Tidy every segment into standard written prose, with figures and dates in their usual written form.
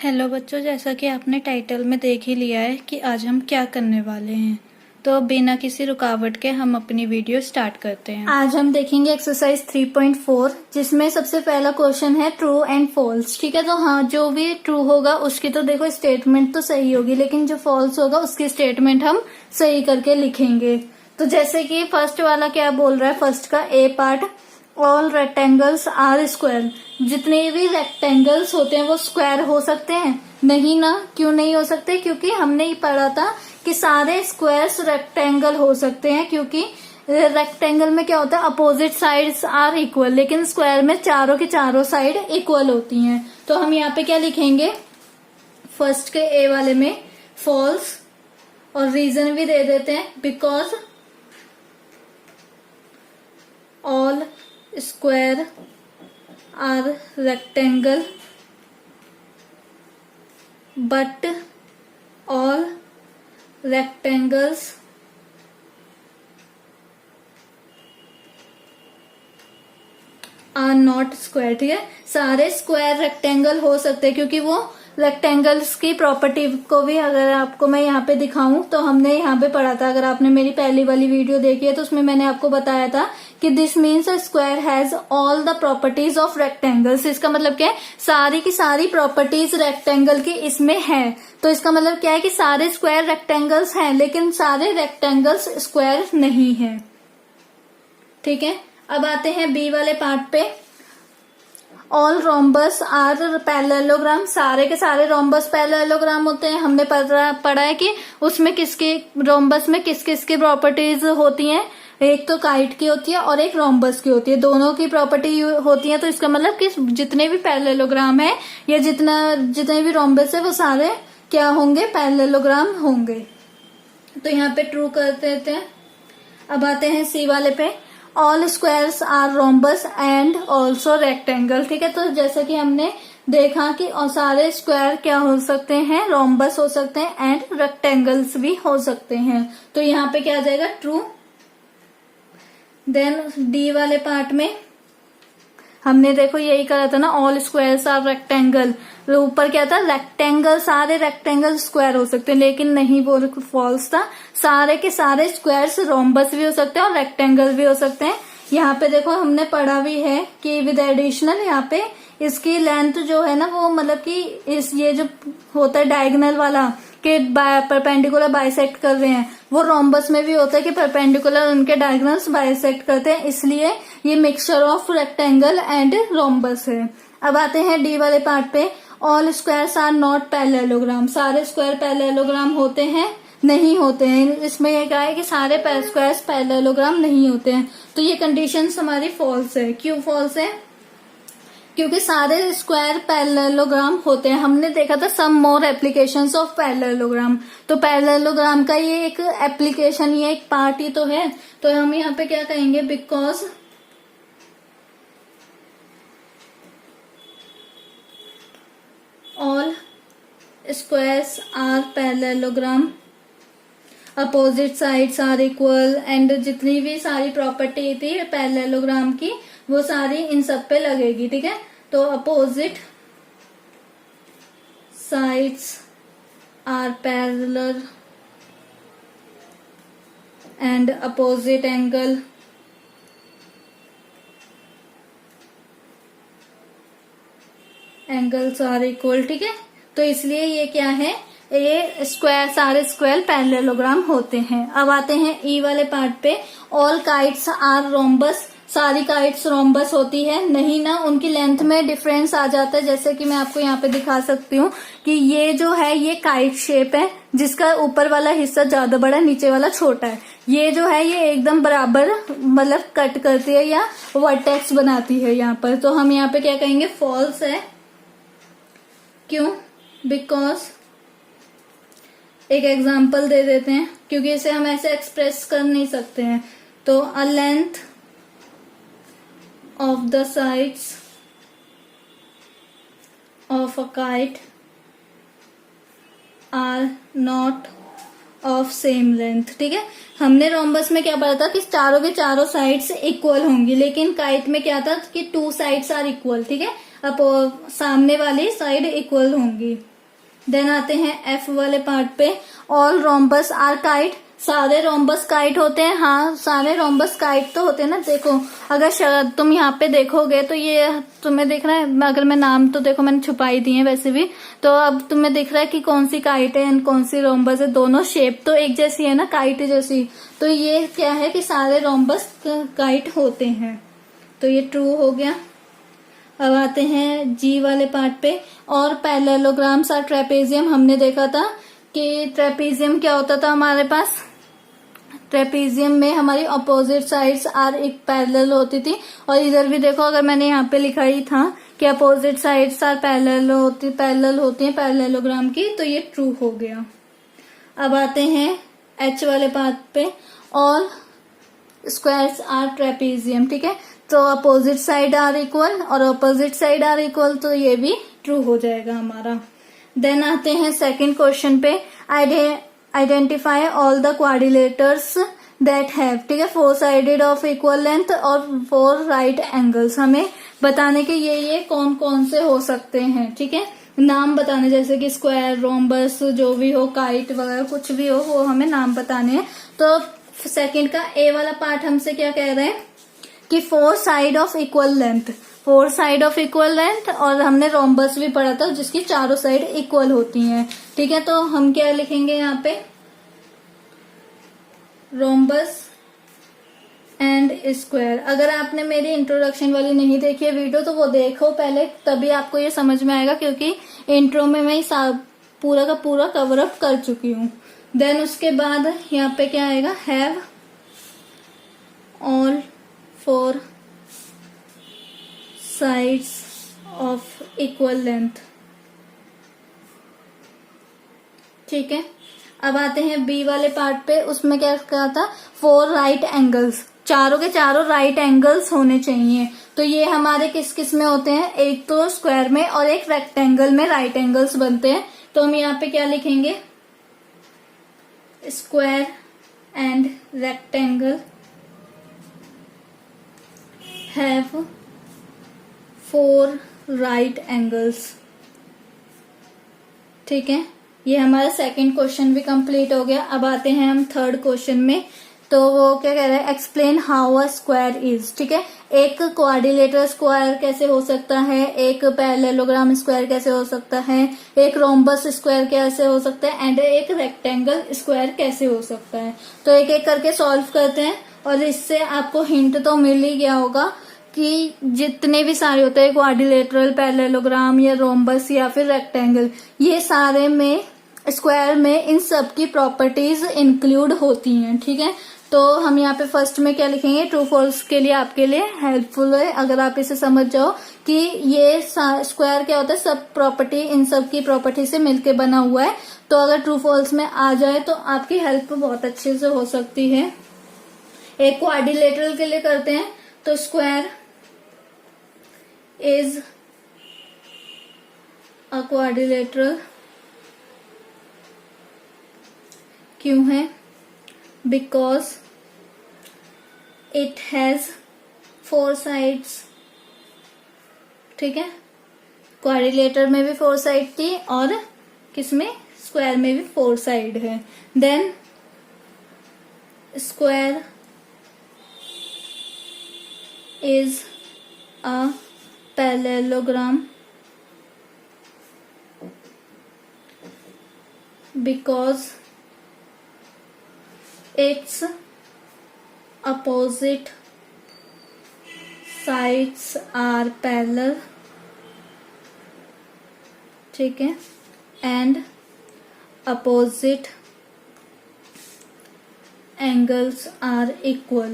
Hello बच्चों, जैसा कि आपने टाइटल में देख ही लिया है कि आज हम क्या करने वाले हैं। तो बिना किसी रुकावट के हम अपनी वीडियो स्टार्ट करते हैं। आज हम देखेंगे एक्सरसाइज 3.4, जिसमें सबसे पहला क्वेश्चन है ट्रू एंड फॉल्स। ठीक है, तो हाँ, जो भी ट्रू होगा उसकी तो देखो स्टेटमेंट तो सही होगी, लेकिन जो फॉल्स होगा उसकी स्टेटमेंट हम सही करके लिखेंगे। तो जैसे कि फर्स्ट वाला क्या बोल रहा है, फर्स्ट का A part, all rectangles are square. जितने भी रेक्टेंगल्स होते हैं वो स्क्वायर हो सकते हैं? नहीं ना। क्यों नहीं हो सकते? क्योंकि हमने ही पढ़ा था कि सारे स्क्वायर्स रेक्टेंगल हो सकते हैं, क्योंकि रेक्टेंगल में क्या होता है, अपोजिट साइड्स आर इक्वल, लेकिन स्क्वायर में चारों की चारों साइड इक्वल होती हैं। तो हम यहाँ पे क्या लिखेंगे, फर्स्ट के ए वाले में फॉल्स, और रीजन भी दे देते हैं, because all square are rectangle but all rectangles are not square. ठीक है, सारे स्क्वायर रेक्टेंगल हो सकते हैं, क्योंकि वो रेक्टेंगल्स की प्रॉपर्टी को भी अगर आपको मैं यहाँ पे दिखाऊं तो हमने यहाँ पे पढ़ा था। अगर आपने मेरी पहली वाली वीडियो देखी है तो उसमें मैंने आपको बताया था कि this means a square has all the properties of rectangles. इसका मतलब क्या है, सारी की सारी प्रॉपर्टीज रेक्टेंगल की इसमें है। तो इसका मतलब क्या है कि सारे स्क्वायर रेक्टेंगल्स हैं, लेकिन सारे रेक्टेंगल्स स्क्वायर नहीं है। ठीक है, अब आते हैं बी वाले पार्ट पे। All rhombus are parallelogram. सारे के सारे रोम्बस पैरेललोग्राम होते हैं। हमने पढ़ा है कि उसमें किसके रोम्बस में किस किस की प्रॉपर्टीज होती हैं। एक तो काइट की होती है और एक रोम्बस की होती है, दोनों की प्रॉपर्टी होती है। तो इसका मतलब कि जितने भी पैरेललोग्राम है या जितने भी रोम्बस है वो सारे क्या होंगे, पैरेललोग्राम होंगे। तो यहाँ पे ट्रू कर देते हैं। अब आते हैं सी वाले पे। All squares are rhombus and also rectangle. ठीक है, तो जैसा कि हमने देखा कि सारे स्क्वायर क्या हो सकते हैं, रोम्बस हो सकते हैं एंड रेक्टेंगल्स भी हो सकते हैं। तो यहाँ पे क्या आ जाएगा, ट्रू। देन डी वाले पार्ट में हमने देखो यही करा था ना, ऑल स्क्वायर्स आर रेक्टेंगल। ऊपर क्या था, रेक्टेंगल, सारे रेक्टेंगल स्क्वायर हो सकते हैं, लेकिन नहीं, वो फॉल्स था। सारे के सारे स्क्वायर्स रोम्बस भी हो सकते हैं और रेक्टेंगल भी हो सकते हैं। यहाँ पे देखो हमने पढ़ा भी है कि विद एडिशनल, यहाँ पे इसकी लेंथ जो है ना, वो मतलब कि ये जो होता है डायगोनल वाला कि परपेंडिकुलर बाइसेक्ट कर रहे हैं, वो रोम्बस में भी होता है कि परपेंडिकुलर उनके डायगोनल्स बाइसेक्ट करते हैं, इसलिए ये mixture of rectangle and rhombus है। अब आते हैं डी वाले पार्ट पे। All squares are not parallelogram. सारे स्क्वायर पैरेललोग्राम होते हैं? नहीं होते हैं। इसमें यह कहा है कि सारे स्क्वायर्स पैरेललोग्राम नहीं होते हैं। तो ये कंडीशंस हमारी फॉल्स है। क्यों फॉल्स है? क्योंकि सारे स्क्वायर पैरेललोग्राम होते हैं। हमने देखा था सम मोर एप्लीकेशंस ऑफ पैरेललोग्राम। तो पैरेललोग्राम का ये एक एप्लीकेशन, ये एक पार्ट ही तो है। तो हम यहाँ पे क्या कहेंगे, because all squares are parallelogram, opposite sides are equal, and जितनी भी सारी प्रॉपर्टी थी पैरेललोग्राम की वो सारी इन सब पे लगेगी। ठीक है, तो opposite sides are parallel and opposite angles are equal. ठीक है, तो इसलिए ये क्या है, ये स्क्वायर, सारे स्क्वायर पैरेललोग्राम होते हैं। अब आते हैं ई वाले पार्ट पे। All kites are rhombus. सारी काइट्स रोम्बस होती है? नहीं ना, उनकी लेंथ में डिफरेंस आ जाता है। जैसे कि मैं आपको यहाँ पे दिखा सकती हूँ कि ये जो है ये काइट शेप है, जिसका ऊपर वाला हिस्सा ज्यादा बड़ा, नीचे वाला छोटा है। ये जो है ये एकदम बराबर मतलब कट करती है या वर्टेक्स बनाती है यहाँ पर। तो हम यहाँ पे क्या कहेंगे, फॉल्स है। क्यों? बिकॉज एक एग्जाम्पल दे देते हैं, क्योंकि इसे हम ऐसे एक्सप्रेस कर नहीं सकते हैं। तो a length of the sides of a kite are not of same length. ठीक है, हमने रोम्बस में क्या पढ़ा था कि चारों के चारों साइड्स इक्वल होंगी, लेकिन काइट में क्या था कि टू साइड्स आर इक्वल। ठीक है, अब सामने वाली साइड इक्वल होंगी। देन आते हैं एफ वाले पार्ट पे, ऑल रोम्बस आर काइट, सारे रोम्बस काइट होते हैं। हाँ, सारे रोम्बस काइट तो होते हैं ना। देखो अगर तुम यहाँ पे देखोगे तो ये तुम्हें दिख रहा है, अगर मैं नाम तो देखो मैंने छुपाई दिए हैं वैसे भी, तो अब तुम्हें दिख रहा है कि कौन सी काइट है एंड कौन सी रोम्बस है। दोनों शेप तो एक जैसी है ना, काइट जैसी, तो ये क्या है कि सारे रोम्बस काइट होते हैं, तो ये ट्रू हो गया। अब आते हैं जी वाले पार्ट पे, और पैरेललोग्राम्स आर ट्रेपेजियम। हमने देखा था कि ट्रेपेजियम क्या होता था हमारे पास, ट्रेपेजियम में हमारी अपोजिट साइड्स आर एक पैरेलल होती थी, और इधर भी देखो अगर मैंने यहाँ पे लिखा ही था कि अपोजिट साइड्स आर पैरेलल होती हैं पैरेललोग्राम की, तो ये ट्रू हो गया। अब आते हैं एच वाले पार्ट पे, ऑल स्क्वायर्स आर ट्रेपेजियम, ठीक है, तो अपोजिट साइड आर इक्वल और अपोजिट साइड आर इक्वल, तो ये भी ट्रू हो जाएगा हमारा। देन आते हैं सेकंड क्वेश्चन पे, identify all the quadrilaterals that have, ठीक है, 4 साइडेड ऑफ इक्वल लेंथ और 4 राइट एंगल्स। हमें बताने के ये कौन कौन से हो सकते हैं, ठीक है, नाम बताने, जैसे कि स्क्वायर, रोम्बस, जो भी हो, काइट वगैरह कुछ भी हो, वो हमें नाम बताने हैं। तो सेकंड का ए वाला पार्ट हमसे क्या कह रहे हैं कि 4 side of equal length, 4 side of equal length, और हमने रोम्बस भी पढ़ा था जिसकी चारों साइड इक्वल होती हैं, ठीक है। तो हम क्या लिखेंगे यहाँ पे, रोम्बस एंड स्क्वायर। अगर आपने मेरी इंट्रोडक्शन वाली नहीं देखी है वीडियो तो वो देखो पहले, तभी आपको ये समझ में आएगा, क्योंकि इंट्रो में मैं पूरा का पूरा कवर अप कर चुकी हूँ। देन उसके बाद यहाँ पे क्या आएगा, have all 4 sides of equal length, ठीक है। अब आते हैं बी वाले पार्ट पे, उसमें क्या कहा था, 4 राइट एंगल्स, चारों के चारों राइट एंगल्स होने चाहिए। तो ये हमारे किस किस में होते हैं, एक तो स्क्वायर में और एक रेक्टेंगल में राइट एंगल्स बनते हैं। तो हम यहाँ पे क्या लिखेंगे, square and rectangle have 4 right angles, ठीक है। ये हमारा सेकंड क्वेश्चन भी कंप्लीट हो गया। अब आते हैं हम थर्ड क्वेश्चन में, तो वो क्या कह रहा है, explain how a square is, ठीक है, एक क्वाड्रिलेटरल स्क्वायर कैसे हो सकता है, एक पैरेललोग्राम स्क्वायर कैसे हो सकता है, एक रोम्बस स्क्वायर कैसे हो सकता है, एंड एक रेक्टेंगल स्क्वायर कैसे हो सकता है। तो एक एक करके सॉल्व करते हैं, और इससे आपको हिंट तो मिल ही गया होगा कि जितने भी सारे होते हैं क्वाड्रिलेटरल, पैरेललोग्राम या रोम्बस या फिर रेक्टेंगल, ये सारे में स्क्वायर में इन सब की प्रॉपर्टीज इंक्लूड होती हैं, ठीक है। तो हम यहाँ पे फर्स्ट में क्या लिखेंगे, ट्रू फॉल्स के लिए आपके लिए हेल्पफुल है अगर आप इसे समझ जाओ कि ये स्क्वायर क्या होता है, सब प्रॉपर्टी, इन सब की प्रॉपर्टी से मिलके बना हुआ है। तो अगर ट्रू फॉल्स में आ जाए तो आपकी हेल्प बहुत अच्छे से हो सकती है। एक क्वाड्रिलेटरल के लिए करते हैं, तो स्क्वायर इज अ क्वाड्रिलेटरल, क्यों है, बिकॉज इट हैज 4 साइड्स, ठीक है, क्वाड्रिलेटर में भी 4 साइड थी और किसमें, स्क्वायर में भी 4 साइड है। Then square is a parallelogram because its opposite sides are parallel, ठीक है, and opposite angles are equal।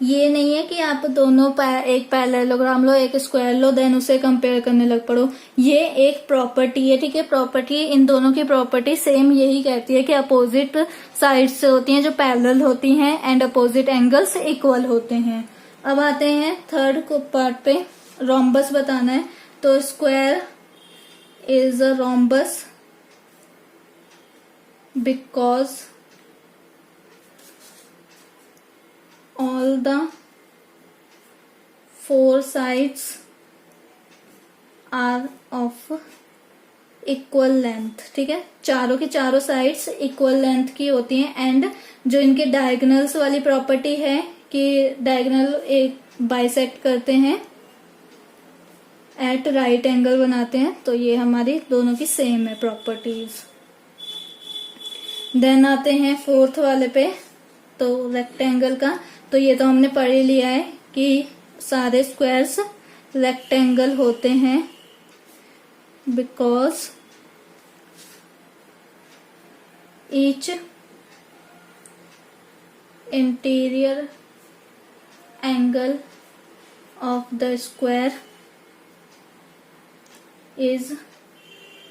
ये नहीं है कि आप दोनों एक पैरेललोग्राम लो, एक स्क्वायर लो, देन उसे कंपेयर करने लग पड़ो। ये एक प्रॉपर्टी है, ठीक है, प्रॉपर्टी, इन दोनों की प्रॉपर्टी सेम यही कहती है कि अपोजिट साइड्स होती हैं जो पैरेलल होती हैं एंड अपोजिट एंगल्स इक्वल होते हैं। अब आते हैं थर्ड को पार्ट पे, रोम्बस बताना है। तो square is a rhombus because all the 4 sides are of equal length, ठीक है, चारों की चारों साइड्स इक्वल लेंथ की होती हैं। एंड जो इनके डायगोनल्स वाली प्रॉपर्टी है कि डायगोनल एक बाइसेक्ट करते हैं, एट राइट एंगल बनाते हैं, तो ये हमारी दोनों की सेम है प्रॉपर्टीज। देन आते हैं फोर्थ वाले पे, तो रेक्टेंगल का, तो ये तो हमने पढ़ ही लिया है कि सारे स्क्वायर्स रेक्टेंगल होते हैं because each interior angle of the square is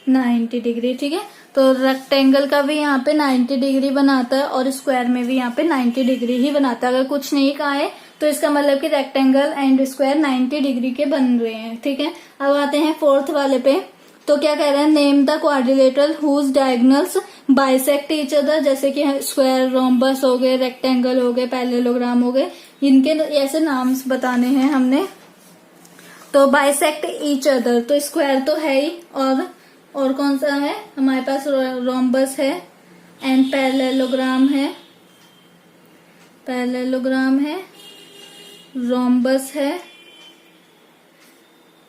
90 degree, ठीक है। तो रेक्टेंगल का भी यहाँ पे 90 डिग्री बनाता है और स्क्वायर में भी यहाँ पे 90 डिग्री ही बनाता है। अगर कुछ नहीं कहा है तो इसका मतलब कि रेक्टेंगल एंड स्क्वायर 90 डिग्री के बन रहे हैं, ठीक है। अब आते हैं फोर्थ वाले पे, तो क्या कह रहे हैं, name the quadrilateral whose diagonals bisect each other, जैसे कि स्क्वायर, रोम्बस हो गए, रेक्टेंगल हो गए, पैरेललोग्राम हो गए, इनके ऐसे नाम्स बताने हैं हमने। तो बाइसेक्ट ईच अदर, तो स्क्वायर तो है ही, और कौन सा है हमारे पास, रोम्बस है एंड पैरेललोग्राम है, रोम्बस है,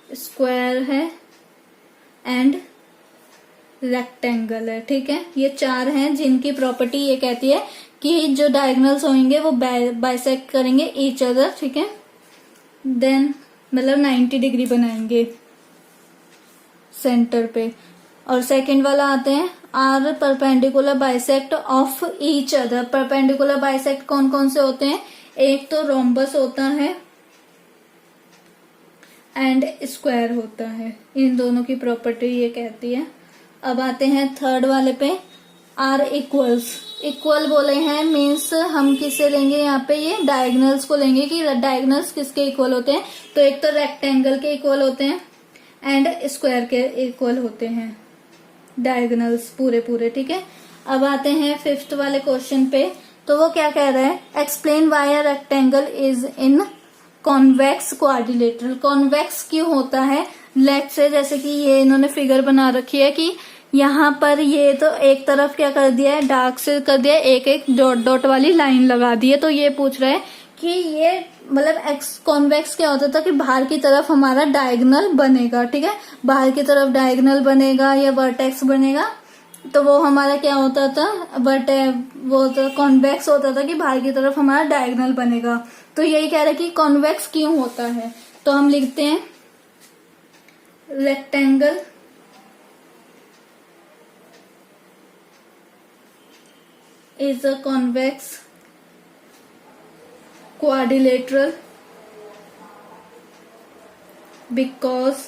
स्क्वायर है एंड रेक्टेंगल है, ठीक है। ये चार हैं जिनकी प्रॉपर्टी ये कहती है कि जो डायगोनल्स होंगे वो बाइसेक्ट करेंगे ईच अदर, ठीक है। देन मतलब 90 डिग्री बनाएंगे सेंटर पे। और सेकंड वाला आते हैं, are perpendicular bisect of each other. Perpendicular bisect कौन कौन से होते हैं, एक तो रोम्बस होता है एंड स्क्वायर होता है, इन दोनों की प्रॉपर्टी ये कहती है। अब आते हैं थर्ड वाले पे, आर इक्वल्स, इक्वल बोले हैं मीन्स हम किसे लेंगे यहाँ पे, ये डायगोनल्स को लेंगे कि डायगोनल्स किसके इक्वल होते हैं, तो एक तो रेक्टेंगल के इक्वल होते हैं एंड स्क्वायर के इक्वल होते हैं डायगोनल्स पूरे, ठीक है। अब आते हैं फिफ्थ वाले क्वेश्चन पे, तो वो क्या कह रहा है, explain why a rectangle is in convex quadrilateral. Convex क्यों होता है, लेट से जैसे कि ये इन्होंने फिगर बना रखी है कि यहाँ पर ये तो एक तरफ क्या कर दिया है, डार्क से कर दिया है, एक एक डॉट डॉट वाली लाइन लगा दी है। तो ये पूछ रहा है कि ये मतलब कॉन्वेक्स क्या होता था कि बाहर की तरफ हमारा डायगोनल बनेगा, ठीक है, बाहर की तरफ डायगोनल बनेगा या वर्टेक्स बनेगा, तो वो हमारा क्या होता था, बट वो तो कॉन्वेक्स होता था कि बाहर की तरफ हमारा डायगोनल बनेगा। तो यही कह रहा है कि कॉन्वेक्स क्यों होता है, तो हम लिखते हैं rectangle is a convex quadrilateral because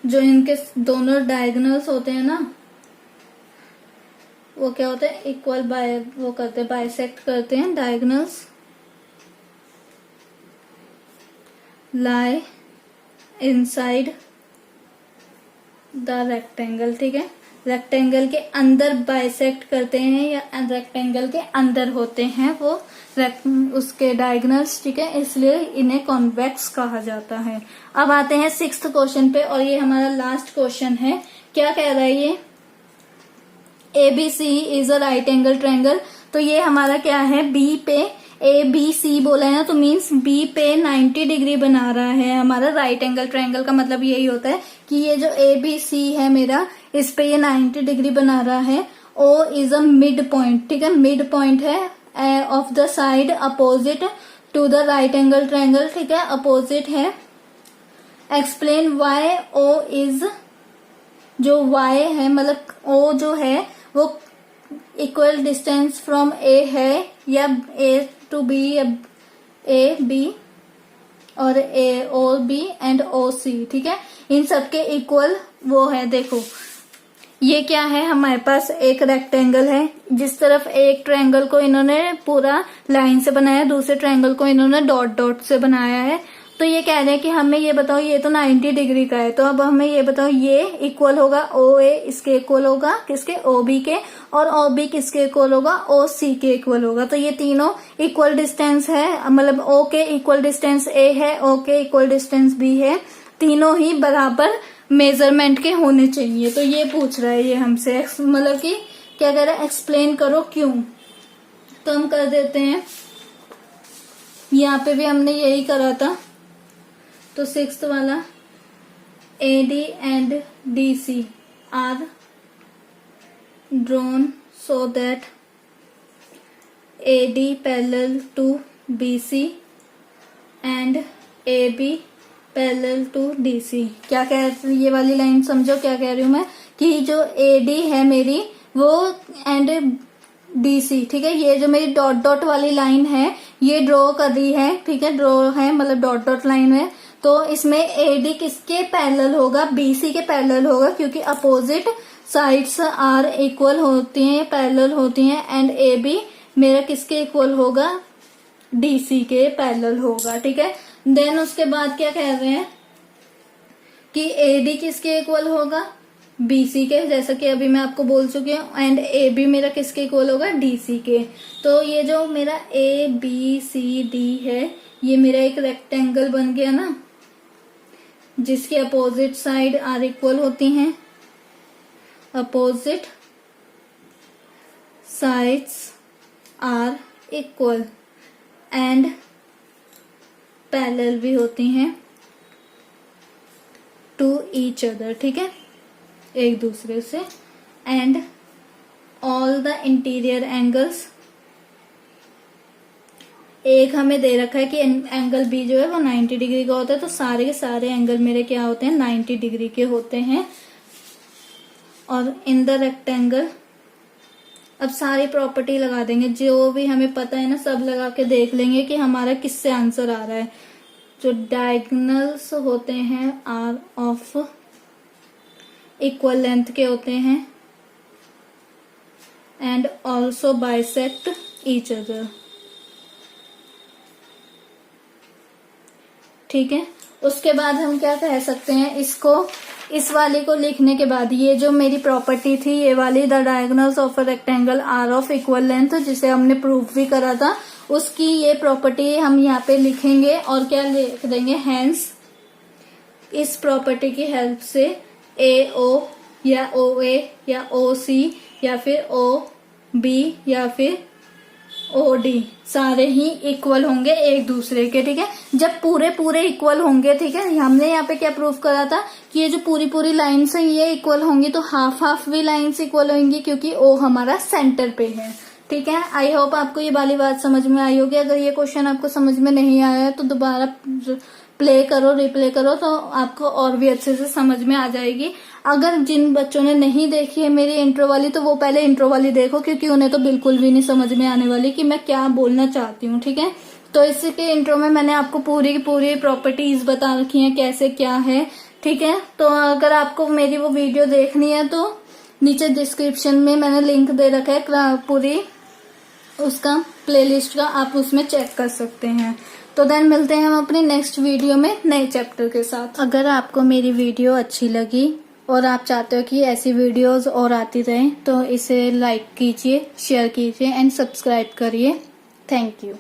जो इनके दोनों डायगोनल्स होते हैं ना, वो क्या होते हैं, इक्वल बाय वो करते हैं, बाइसेक्ट करते हैं, diagonals lie inside the rectangle, ठीक है, रेक्टेंगल के अंदर बाइसेक्ट करते हैं या रेक्टेंगल के अंदर होते हैं वो उसके डायगोनल्स, ठीक है, इसलिए इन्हें कॉन्वेक्स कहा जाता है। अब आते हैं सिक्स्थ क्वेश्चन पे, और ये हमारा लास्ट क्वेश्चन है। क्या कह रहा है ये, ABC is a right angle triangle, तो ये हमारा क्या है, बी पे ABC बोला है ना, तो मीन्स बी पे 90 डिग्री बना रहा है हमारा राइट एंगल ट्रायंगल का मतलब यही होता है कि ये जो ABC है मेरा, इस पे ये 90 डिग्री बना रहा है। O is a mid point, ठीक है, मिड पॉइंट है of the side opposite to the right angle triangle, ठीक है, अपोजिट है। एक्सप्लेन वाई O इज, जो Y है मतलब O जो है वो इक्वल डिस्टेंस फ्रॉम A है या A टू B या A B और O B and O C, ठीक है, इन सबके इक्वल वो है। देखो ये क्या है, हमारे पास एक रेक्टेंगल है, जिस तरफ एक ट्रायंगल को इन्होंने पूरा लाइन से बनाया, दूसरे ट्रायंगल को इन्होंने डॉट डॉट से बनाया है। तो ये कह रहे हैं कि हमें ये बताओ, ये तो 90 डिग्री का है, तो अब हमें ये बताओ ये इक्वल होगा OA इसके इक्वल होगा किसके, OB के, और OB किसके इक्वल होगा, OC के इक्वल होगा। तो ये तीनों इक्वल डिस्टेंस है, मतलब O के इक्वल डिस्टेंस A है, O के इक्वल डिस्टेंस B है, तीनों ही बराबर मेजरमेंट के होने चाहिए। तो ये पूछ रहा है ये हमसे, मतलब कि क्या कह रहा है, एक्सप्लेन करो क्यों। तो हम कर देते हैं, यहाँ पे भी हमने यही करा था। तो 6th वाला, AD and DC are drawn so that AD parallel to BC and AB parallel to DC। क्या कह रही हूँ, ये वाली लाइन समझो क्या कह रही हूँ मैं, कि जो AD है मेरी वो एंड DC, ठीक है, ये जो मेरी डॉट डॉट वाली लाइन है ये ड्रॉ कर रही है, ठीक है, ड्रॉ है मतलब डॉट डॉट लाइन है। तो इसमें AD किसके पैरेलल होगा, BC के पैरेलल होगा, क्योंकि अपोजिट साइड्स आर इक्वल होती हैं, पैरेलल होती हैं। एंड AB मेरा किसके इक्वल होगा, DC के पैरेलल होगा, ठीक है। देन उसके बाद क्या कह रहे हैं कि AD किसके इक्वल होगा, BC के, जैसा कि अभी मैं आपको बोल चुकी हूँ। एंड AB मेरा किसके इक्वल होगा, DC के। तो ये जो मेरा ABCD है ये मेरा एक रेक्टेंगल बन गया ना, जिसकी अपोजिट साइड आर इक्वल होती हैं, opposite sides are equal and parallel भी होती हैं टू ईच अदर, ठीक है, एक दूसरे से। And all the interior angles, एक हमें दे रखा है कि एंगल बी जो है वो 90 डिग्री का होता है, तो सारे के सारे एंगल मेरे क्या होते हैं, 90 डिग्री के होते हैं। और इन द रेक्टेंगल, अब सारी प्रॉपर्टी लगा देंगे, जो भी हमें पता है ना सब लगा के देख लेंगे कि हमारा किससे आंसर आ रहा है। जो डायगोनल्स होते हैं आर ऑफ इक्वल लेंथ के होते हैं and also bisect each other, ठीक है। उसके बाद हम क्या कह सकते हैं इसको, इस वाली को लिखने के बाद ये जो मेरी प्रॉपर्टी थी ये वाली, the diagonals of a rectangle are of equal length, जिसे हमने प्रूफ भी करा था, उसकी ये प्रॉपर्टी हम यहाँ पे लिखेंगे और क्या लिख देंगे, हैंस इस प्रॉपर्टी की हेल्प से AO या OA या OC या फिर OB या फिर OD सारे ही इक्वल होंगे एक दूसरे के, ठीक है। जब पूरे पूरे इक्वल होंगे, ठीक है, हमने यहाँ पे क्या प्रूफ करा था कि ये जो पूरी पूरी लाइन्स है ये इक्वल होंगी, तो हाफ हाफ भी लाइन्स इक्वल होंगी क्योंकि O हमारा सेंटर पे है, ठीक है। आई होप आपको ये वाली बात समझ में आई होगी। अगर ये क्वेश्चन आपको समझ में नहीं आया है तो दोबारा प्ले करो, रिप्ले करो, तो आपको और भी अच्छे से समझ में आ जाएगी। अगर जिन बच्चों ने नहीं देखी है मेरी इंट्रो वाली तो वो पहले इंट्रो वाली देखो, क्योंकि उन्हें तो बिल्कुल भी नहीं समझ में आने वाली कि मैं क्या बोलना चाहती हूँ, ठीक है। तो इसके इंट्रो में मैंने आपको पूरी की पूरी प्रॉपर्टीज बता रखी है कैसे क्या है, ठीक है। तो अगर आपको मेरी वो वीडियो देखनी है तो नीचे डिस्क्रिप्शन में मैंने लिंक दे रखा है पूरी उसका प्लेलिस्ट का, आप उसमें चेक कर सकते हैं। तो देन मिलते हैं हम अपनी नेक्स्ट वीडियो में नए चैप्टर के साथ। अगर आपको मेरी वीडियो अच्छी लगी और आप चाहते हो कि ऐसी वीडियोस और आती रहें तो इसे लाइक कीजिए, शेयर कीजिए एंड सब्सक्राइब करिए। Thank you.